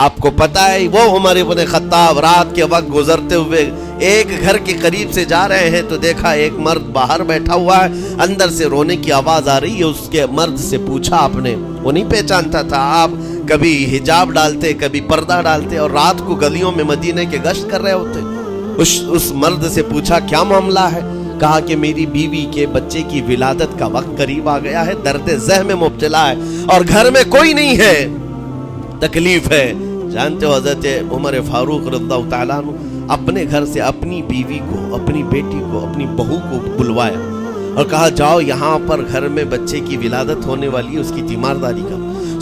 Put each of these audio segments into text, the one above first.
آپ کو پتا ہے وہ عمر ابن خطاب رات کے وقت گزرتے ہوئے ایک گھر کے قریب سے جا رہے ہیں تو دیکھا ایک مرد باہر بیٹھا ہوا ہے، اندر سے رونے کی آواز آ رہی ہے۔ اس کے مرد سے پوچھا آپ نے، وہ نہیں پہچانتا تھا، آپ کبھی حجاب ڈالتے کبھی پردہ ڈالتے اور رات کو گلیوں میں مدینے کے گشت کر رہے ہوتے۔ اس مرد سے پوچھا کیا معاملہ ہے؟ کہا کہ میری بیوی کے بچے کی ولادت کا وقت قریب آ گیا ہے، درد ذہ میں مبتلا ہے اور گھر میں کوئی نہیں ہے، تکلیف ہے۔ جانتے ہو حضرت عمر فاروق رضی اللہ تعالیٰ عنہ اپنے گھر سے اپنی بیوی کو، اپنی بیٹی کو، اپنی بہو کو بلوایا اور کہا جاؤ یہاں پر گھر میں بچے کی ولادت ہونے والی ہے، اس کی تیمارداری کا۔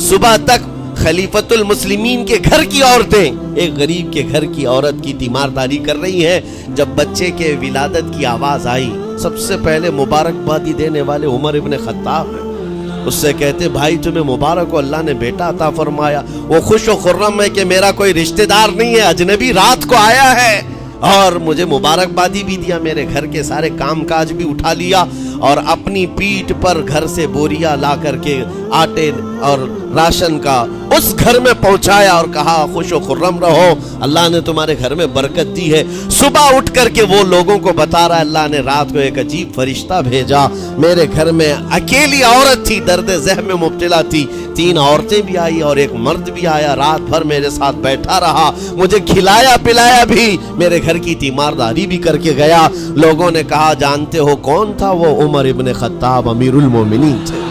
صبح تک خلیفۃ المسلمین کے گھر کی عورتیں ایک غریب کے گھر کی عورت کی تیمارداری کر رہی ہیں۔ جب بچے کے ولادت کی آواز آئی، سب سے پہلے مبارکبادی دینے والے عمر ابن خطاب ہیں۔ اس سے کہتے بھائی تمہیں مبارک ہو، اللہ نے بیٹا عطا فرمایا۔ وہ خوش و خرم ہے کہ میرا کوئی رشتہ دار نہیں ہے، اجنبی رات کو آیا ہے اور مجھے مبارکبادی بھی دیا، میرے گھر کے سارے کام کاج بھی اٹھا لیا اور اپنی پیٹھ پر گھر سے بوریا لا کر کے آٹے اور راشن کا اس گھر میں پہنچایا اور کہا خوش و خرم رہو، اللہ نے تمہارے گھر میں برکت دی ہے۔ صبح اٹھ کر کے وہ لوگوں کو بتا رہا ہے اللہ نے رات کو ایک عجیب فرشتہ بھیجا، میرے گھر میں اکیلی عورت تھی، درد ذہ میں مبتلا تھی، 3 عورتیں بھی آئی اور ایک مرد بھی آیا، رات بھر میرے ساتھ بیٹھا رہا، مجھے کھلایا پلایا بھی، میرے گھر کی تیمارداری بھی کر کے گیا۔ لوگوں نے کہا جانتے ہو کون تھا وہ؟ عمر ابن خطاب امیر المومنین تھے۔